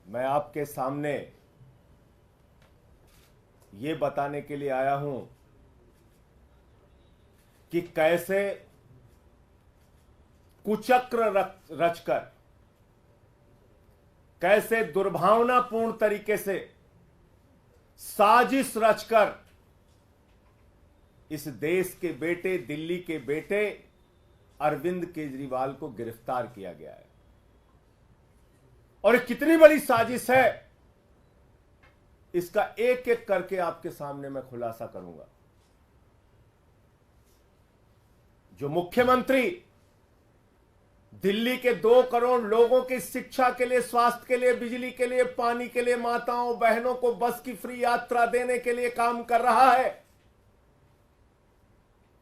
मैं आपके सामने ये बताने के लिए आया हूं कि कैसे कुचक्र रचकर, कैसे दुर्भावनापूर्ण तरीके से साजिश रचकर इस देश के बेटे, दिल्ली के बेटे अरविंद केजरीवाल को गिरफ्तार किया गया है। और कितनी बड़ी साजिश है, इसका एक एक करके आपके सामने मैं खुलासा करूंगा। जो मुख्यमंत्री दिल्ली के 2 करोड़ लोगों की शिक्षा के लिए, स्वास्थ्य के लिए, बिजली के लिए, पानी के लिए, माताओं बहनों को बस की फ्री यात्रा देने के लिए काम कर रहा है,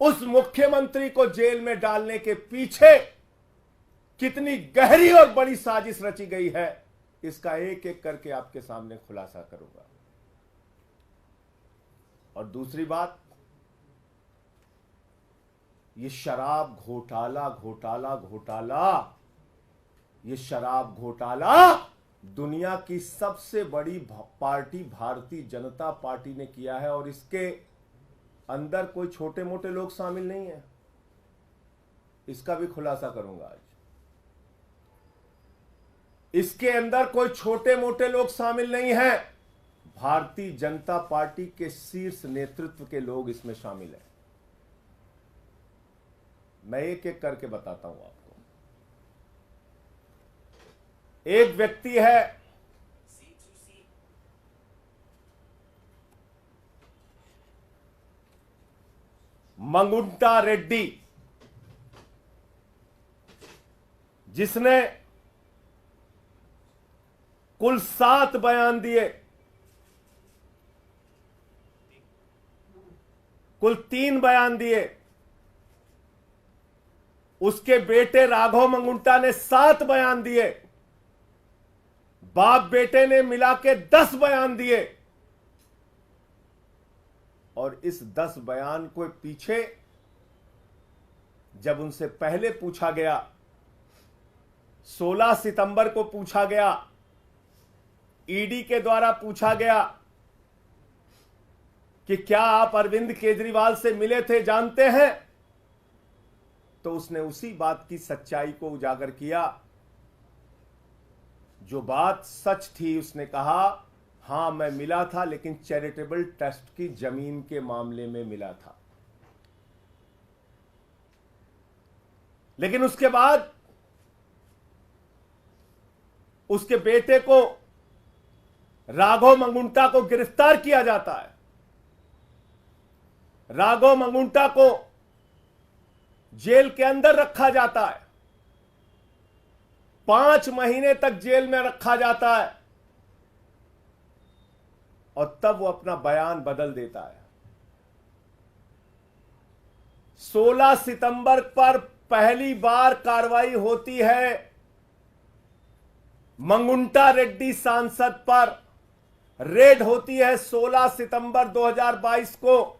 उस मुख्यमंत्री को जेल में डालने के पीछे कितनी गहरी और बड़ी साजिश रची गई है, इसका एक एक करके आपके सामने खुलासा करूंगा। और दूसरी बात, ये शराब घोटाला घोटाला घोटाला, ये शराब घोटाला दुनिया की सबसे बड़ी पार्टी भारतीय जनता पार्टी ने किया है। और इसके अंदर कोई छोटे मोटे लोग शामिल नहीं है, इसका भी खुलासा करूंगा आज। इसके अंदर कोई छोटे मोटे लोग शामिल नहीं हैं, भारतीय जनता पार्टी के शीर्ष नेतृत्व के लोग इसमें शामिल हैं। मैं एक एक करके बताता हूं आपको। एक व्यक्ति है मंगुंटा रेड्डी, जिसने कुल 7 बयान दिए, कुल 3 बयान दिए। उसके बेटे राघव मंगुंटा ने 7 बयान दिए, बाप बेटे ने मिला के 10 बयान दिए। और इस 10 बयान को पीछे जब उनसे पहले पूछा गया, 16 सितंबर को पूछा गया, ईडी के द्वारा पूछा गया कि क्या आप अरविंद केजरीवाल से मिले थे, जानते हैं, तो उसने उसी बात की सच्चाई को उजागर किया। जो बात सच थी, उसने कहा हां मैं मिला था, लेकिन चैरिटेबल ट्रस्ट की जमीन के मामले में मिला था। लेकिन उसके बाद उसके बेटे को, राघव मंगुंटा को गिरफ्तार किया जाता है। राघव मंगुंटा को जेल के अंदर रखा जाता है, 5 महीने तक जेल में रखा जाता है। और तब वो अपना बयान बदल देता है। 16 सितंबर पर पहली बार कार्रवाई होती है मंगुंटा रेड्डी सांसद पर, रेड होती है 16 सितंबर 2022 को।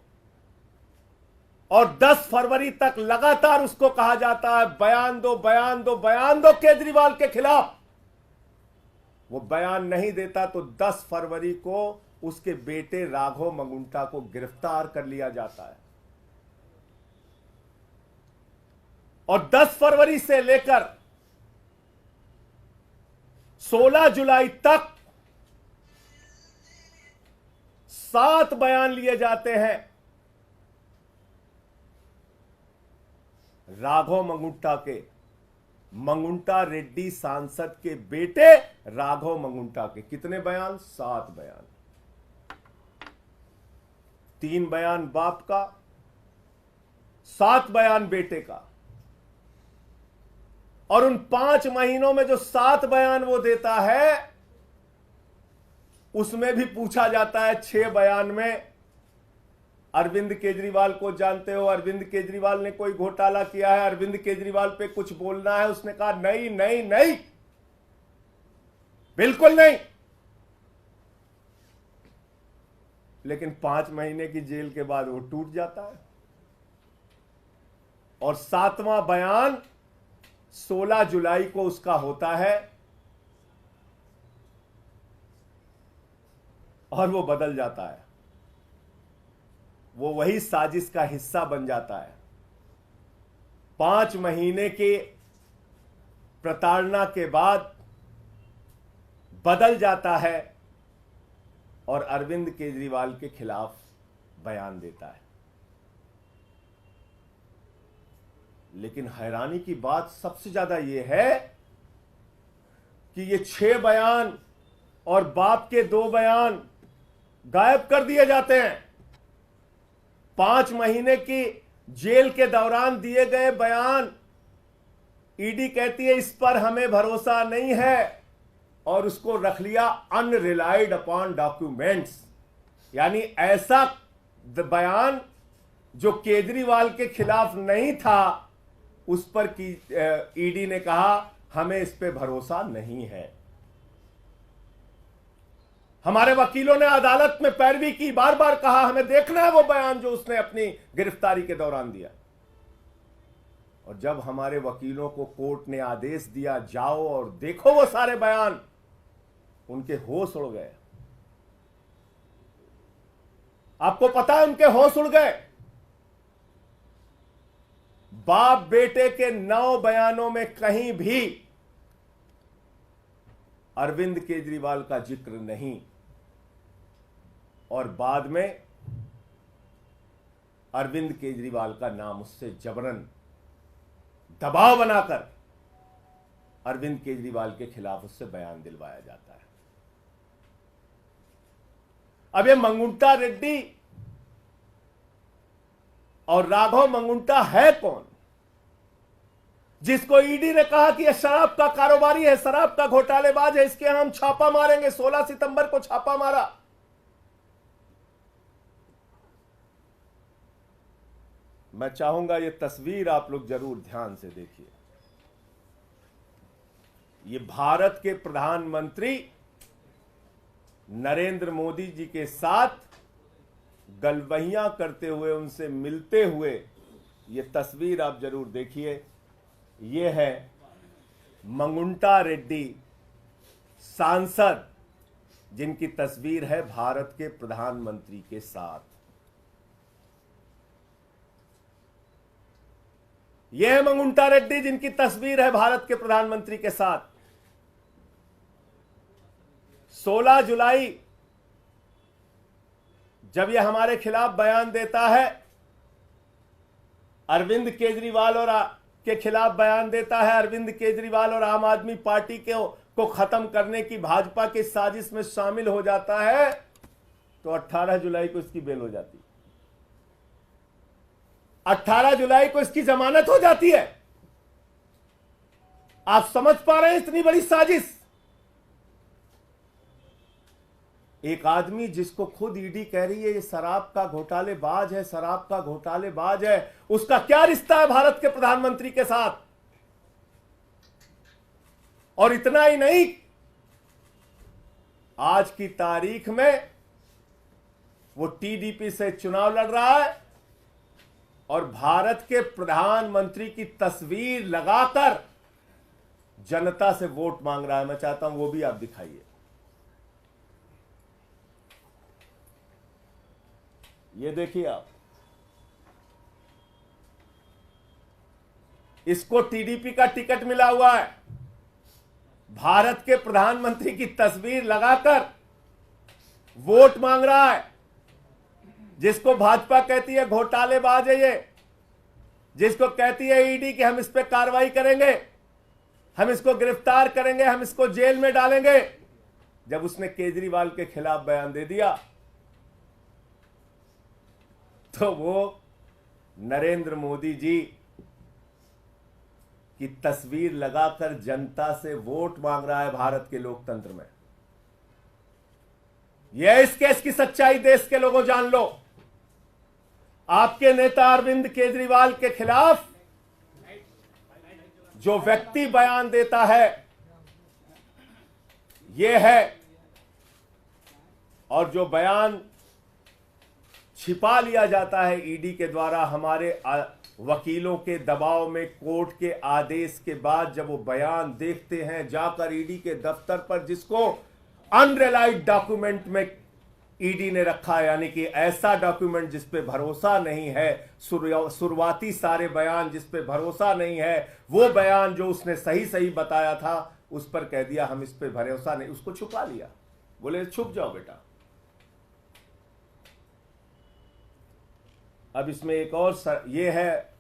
और 10 फरवरी तक लगातार उसको कहा जाता है बयान दो, बयान दो, बयान दो केजरीवाल के खिलाफ। वो बयान नहीं देता तो 10 फरवरी को उसके बेटे राघव मंगुंटा को गिरफ्तार कर लिया जाता है। और 10 फरवरी से लेकर 16 जुलाई तक 7 बयान लिए जाते हैं राघव मंगुंटा के, मंगुंटा रेड्डी सांसद के बेटे राघव मंगुंटा के। कितने बयान? 7 बयान। 3 बयान बाप का, 7 बयान बेटे का। और उन 5 महीनों में जो 7 बयान वो देता है, उसमें भी पूछा जाता है 6 बयान में, अरविंद केजरीवाल को जानते हो, अरविंद केजरीवाल ने कोई घोटाला किया है, अरविंद केजरीवाल पे कुछ बोलना है? उसने कहा नहीं नहीं नहीं, बिल्कुल नहीं। लेकिन 5 महीने की जेल के बाद वो टूट जाता है। और 7वां बयान 16 जुलाई को उसका होता है और वो बदल जाता है, वो वही साजिश का हिस्सा बन जाता है। 5 महीने के प्रताड़ना के बाद बदल जाता है और अरविंद केजरीवाल के खिलाफ बयान देता है। लेकिन हैरानी की बात सबसे ज्यादा यह है कि ये 6 बयान और बाप के 2 बयान गायब कर दिए जाते हैं। 5 महीने की जेल के दौरान दिए गए बयान, ईडी कहती है इस पर हमें भरोसा नहीं है और उसको रख लिया अनरिलाइड अपॉन डॉक्यूमेंट्स। यानी ऐसा बयान जो केजरीवाल के खिलाफ नहीं था उस पर की ईडी ने कहा हमें इस पे भरोसा नहीं है। हमारे वकीलों ने अदालत में पैरवी की, बार बार कहा हमें देखना है वो बयान जो उसने अपनी गिरफ्तारी के दौरान दिया। और जब हमारे वकीलों को कोर्ट ने आदेश दिया जाओ और देखो वो सारे बयान, उनके होश उड़ गए। आपको पता है उनके होश उड़ गए। बाप बेटे के 9 बयानों में कहीं भी अरविंद केजरीवाल का जिक्र नहीं, और बाद में अरविंद केजरीवाल का नाम उससे जबरन दबाव बनाकर अरविंद केजरीवाल के खिलाफ उससे बयान दिलवाया जाता है। अब ये मंगुंटा रेड्डी और राघव मंगुंटा है कौन, जिसको ईडी ने कहा कि यह शराब का कारोबारी है, शराब का घोटालेबाज है, इसके हम छापा मारेंगे। 16 सितंबर को छापा मारा। मैं चाहूंगा ये तस्वीर आप लोग जरूर ध्यान से देखिए। ये भारत के प्रधानमंत्री नरेंद्र मोदी जी के साथ गलबहियां करते हुए, उनसे मिलते हुए ये तस्वीर आप जरूर देखिए। ये है मंगुंटा रेड्डी सांसद, जिनकी तस्वीर है भारत के प्रधानमंत्री के साथ। यह है मंगुंटा रेड्डी जिनकी तस्वीर है भारत के प्रधानमंत्री के साथ। 16 जुलाई जब यह हमारे खिलाफ बयान देता है, अरविंद केजरीवाल और के खिलाफ बयान देता है, अरविंद केजरीवाल और आम आदमी पार्टी को खत्म करने की भाजपा की साजिश में शामिल हो जाता है, तो 18 जुलाई को इसकी बेल हो जाती है। 18 जुलाई को इसकी जमानत हो जाती है। आप समझ पा रहे हैं इतनी बड़ी साजिश। एक आदमी जिसको खुद ईडी कह रही है ये शराब का घोटालेबाज है, शराब का घोटालेबाज है, उसका क्या रिश्ता है भारत के प्रधानमंत्री के साथ। और इतना ही नहीं, आज की तारीख में वो टीडीपी से चुनाव लड़ रहा है और भारत के प्रधानमंत्री की तस्वीर लगाकर जनता से वोट मांग रहा है। मैं चाहता हूं वो भी आप दिखाइए। ये देखिए आप, इसको टीडीपी का टिकट मिला हुआ है, भारत के प्रधानमंत्री की तस्वीर लगाकर वोट मांग रहा है। जिसको भाजपा कहती है घोटालेबाज है ये, जिसको कहती है ईडी कि हम इस पे कार्रवाई करेंगे, हम इसको गिरफ्तार करेंगे, हम इसको जेल में डालेंगे। जब उसने केजरीवाल के खिलाफ बयान दे दिया तो वो नरेंद्र मोदी जी की तस्वीर लगाकर जनता से वोट मांग रहा है भारत के लोकतंत्र में। यह इस केस की सच्चाई देश के लोगों जान लो। आपके नेता अरविंद केजरीवाल के खिलाफ जो व्यक्ति बयान देता है यह है, और जो बयान छिपा लिया जाता है ईडी के द्वारा हमारे वकीलों के दबाव में, कोर्ट के आदेश के बाद जब वो बयान देखते हैं जाकर ईडी के दफ्तर पर, जिसको अनरिलाइड डॉक्यूमेंट में ईडी ने रखा, यानी कि ऐसा डॉक्यूमेंट जिस पे भरोसा नहीं है, शुरुआती सारे बयान जिस पे भरोसा नहीं है, वो बयान जो उसने सही सही बताया था उस पर कह दिया हम इस पे भरोसा नहीं, उसको छुपा लिया, बोले छुप जाओ बेटा। अब इसमें एक और ये है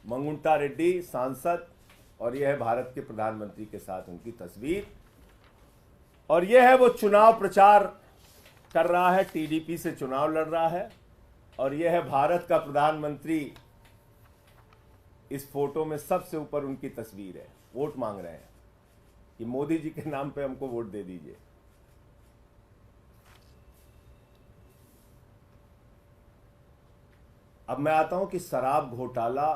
मंगुंटा रेड्डी सांसद, और ये है भारत के प्रधानमंत्री के साथ उनकी तस्वीर, और ये है वो चुनाव प्रचार कर रहा है, टीडीपी से चुनाव लड़ रहा है, और ये है भारत का प्रधानमंत्री। इस फोटो में सबसे ऊपर उनकी तस्वीर है, वोट मांग रहे हैं कि मोदी जी के नाम पे हमको वोट दे दीजिए। अब मैं आता हूं कि शराब घोटाला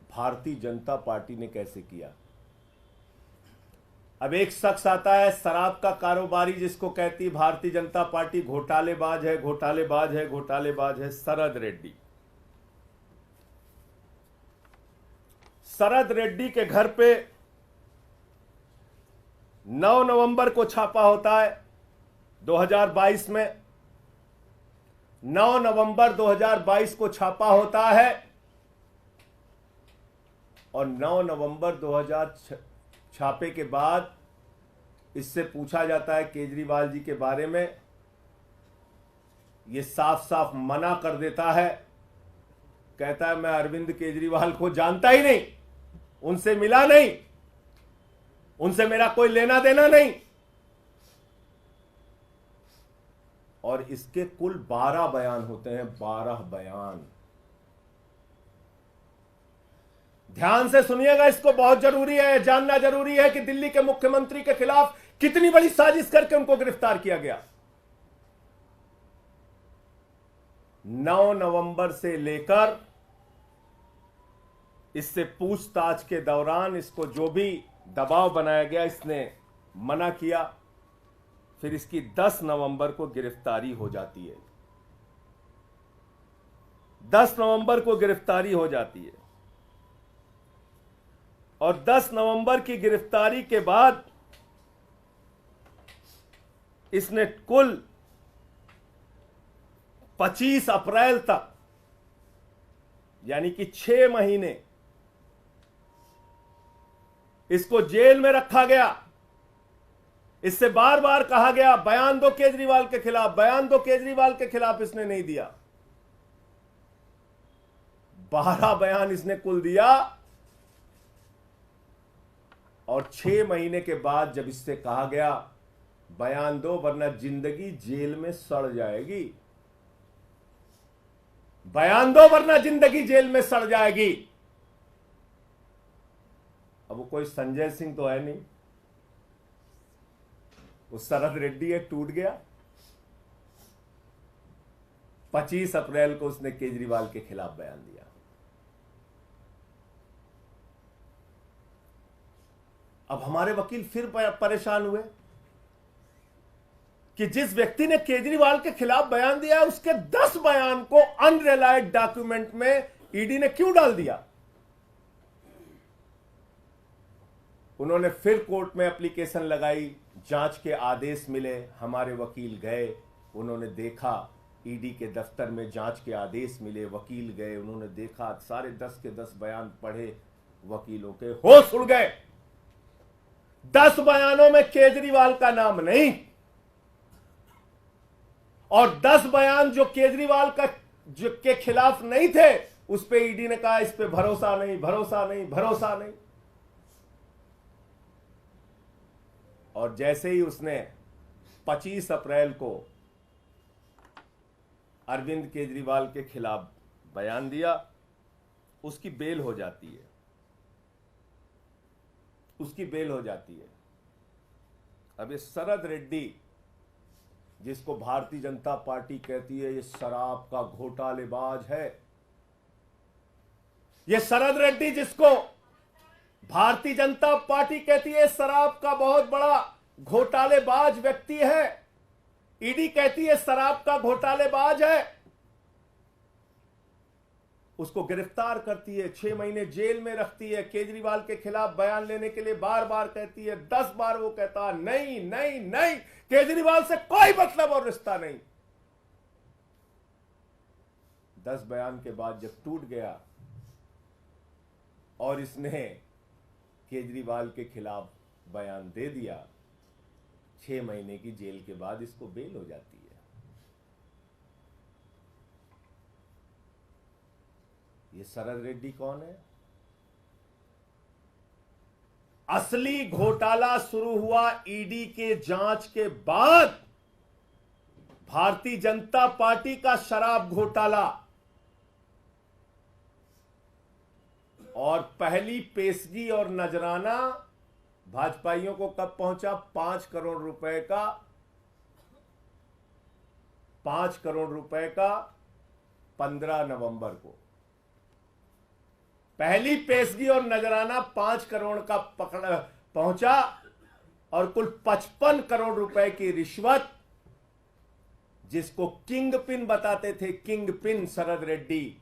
भारतीय जनता पार्टी ने कैसे किया। अब एक शख्स आता है शराब का कारोबारी, जिसको कहती है भारतीय जनता पार्टी घोटालेबाज है, घोटालेबाज है, घोटालेबाज है, शरद रेड्डी। शरद रेड्डी के घर पे 9 नवंबर को छापा होता है 2022 में। 9 नवंबर 2022 को छापा होता है, और 9 नवंबर 2000 छापे के बाद इससे पूछा जाता है केजरीवाल जी के बारे में। ये साफ साफ मना कर देता है, कहता है मैं अरविंद केजरीवाल को जानता ही नहीं, उनसे मिला नहीं, उनसे मेरा कोई लेना देना नहीं। और इसके कुल 12 बयान होते हैं, 12 बयान। ध्यान से सुनिएगा, इसको बहुत जरूरी है, जानना जरूरी है कि दिल्ली के मुख्यमंत्री के खिलाफ कितनी बड़ी साजिश करके उनको गिरफ्तार किया गया। 9 नवंबर से लेकर इससे पूछताछ के दौरान इसको जो भी दबाव बनाया गया, इसने मना किया। फिर इसकी 10 नवंबर को गिरफ्तारी हो जाती है। 10 नवंबर को गिरफ्तारी हो जाती है, और 10 नवंबर की गिरफ्तारी के बाद इसने कुल 25 अप्रैल तक, यानी कि 6 महीने इसको जेल में रखा गया। इससे बार बार कहा गया बयान दो केजरीवाल के खिलाफ, बयान दो केजरीवाल के खिलाफ, इसने नहीं दिया। 12 बयान इसने कुल दिया, और 6 महीने के बाद जब इससे कहा गया बयान दो वरना जिंदगी जेल में सड़ जाएगी, बयान दो वरना जिंदगी जेल में सड़ जाएगी। अब वो कोई संजय सिंह तो है नहीं, वो शरद रेड्डी है, टूट गया। 25 अप्रैल को उसने केजरीवाल के खिलाफ बयान दिया। अब हमारे वकील फिर परेशान हुए कि जिस व्यक्ति ने केजरीवाल के खिलाफ बयान दिया उसके 10 बयान को अनरिलायड डॉक्यूमेंट में ईडी ने क्यों डाल दिया। उन्होंने फिर कोर्ट में एप्लीकेशन लगाई, जांच के आदेश मिले, हमारे वकील गए, उन्होंने देखा, ईडी के दफ्तर में जांच के आदेश मिले, वकील गए, उन्होंने देखा, सारे 10 के 10 बयान पढ़े, वकीलों के होश उड़ गए। 10 बयानों में केजरीवाल का नाम नहीं, और 10 बयान जो केजरीवाल का के खिलाफ नहीं थे उस पे ईडी ने कहा इस पे भरोसा नहीं, भरोसा नहीं, भरोसा नहीं। और जैसे ही उसने 25 अप्रैल को अरविंद केजरीवाल के खिलाफ बयान दिया, उसकी बेल हो जाती है, उसकी बेल हो जाती है। अब ये शरद रेड्डी, जिसको भारतीय जनता पार्टी कहती है ये शराब का घोटालेबाज है, ये शरद रेड्डी जिसको भारतीय जनता पार्टी कहती है शराब का बहुत बड़ा घोटालेबाज व्यक्ति है, ईडी कहती है शराब का घोटालेबाज है, उसको गिरफ्तार करती है, 6 महीने जेल में रखती है, केजरीवाल के खिलाफ बयान लेने के लिए बार बार कहती है, 10 बार वो कहता नहीं नहीं नहीं, केजरीवाल से कोई मतलब और रिश्ता नहीं। 10 बयान के बाद जब टूट गया और इसने केजरीवाल के खिलाफ बयान दे दिया, 6 महीने की जेल के बाद इसको बेल हो जाती है। ये शरद रेड्डी कौन है? असली घोटाला शुरू हुआ ईडी के जांच के बाद। भारतीय जनता पार्टी का शराब घोटाला, और पहली पेशगी और नजराना भाजपाइयों को कब पहुंचा? 5 करोड़ रुपए का 5 करोड़ रुपए का 15 नवंबर को पहली पेशगी और नजराना 5 करोड़ का पहुंचा, और कुल 55 करोड़ रुपए की रिश्वत, जिसको किंग पिन बताते थे, किंग पिन शरद रेड्डी,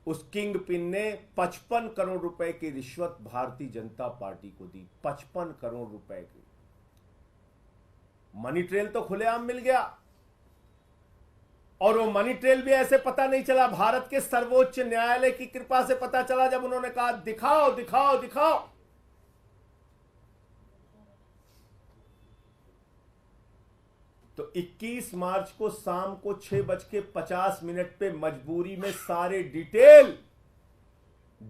उस किंग पिन ने 55 करोड़ रुपए की रिश्वत भारतीय जनता पार्टी को दी। 55 करोड़ रुपए की मनी ट्रेल तो खुलेआम मिल गया, और वो मनी ट्रेल भी ऐसे पता नहीं चला, भारत के सर्वोच्च न्यायालय की कृपा से पता चला, जब उन्होंने कहा दिखाओ दिखाओ दिखाओ। तो 21 मार्च को शाम को 6:50 पे मजबूरी में सारे डिटेल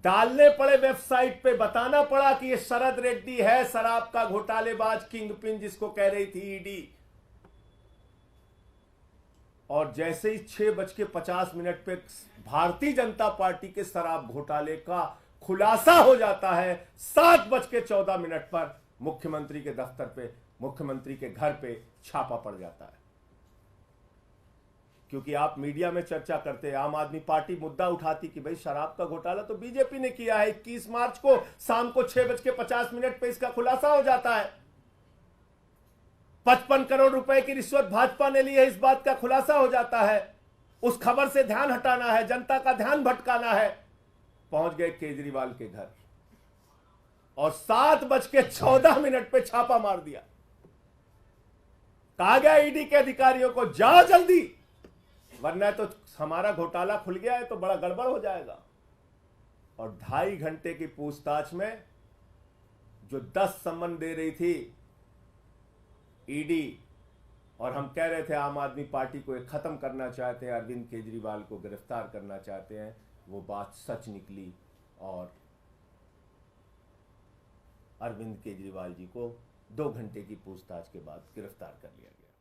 डालने पड़े वेबसाइट पे, बताना पड़ा कि ये शरद रेड्डी है शराब का घोटालेबाज, किंग पिन जिसको कह रही थी ईडी। और जैसे ही 6:50 पे भारतीय जनता पार्टी के शराब घोटाले का खुलासा हो जाता है, 7:14 पर मुख्यमंत्री के दफ्तर पे, मुख्यमंत्री के घर पे छापा पड़ जाता है। क्योंकि आप मीडिया में चर्चा करते हैं, आम आदमी पार्टी मुद्दा उठाती कि भाई शराब का घोटाला तो बीजेपी ने किया है। 21 मार्च को शाम को 6:50 पे इसका खुलासा हो जाता है। 55 करोड़ रुपए की रिश्वत भाजपा ने ली है, इस बात का खुलासा हो जाता है। उस खबर से ध्यान हटाना है, जनता का ध्यान भटकाना है। पहुंच गए केजरीवाल के घर और 7:14 पे छापा मार दिया। कहा गया ईडी के अधिकारियों को, जाओ जल्दी, वरना तो हमारा घोटाला खुल गया है तो बड़ा गड़बड़ हो जाएगा। और 2.5 घंटे की पूछताछ में जो 10 सम्मन दे रही थी ईडी, और हम कह रहे थे आम आदमी पार्टी को एक खत्म करना चाहते हैं, अरविंद केजरीवाल को गिरफ्तार करना चाहते हैं, वो बात सच निकली और अरविंद केजरीवाल जी को 2 घंटे की पूछताछ के बाद गिरफ्तार कर लिया गया।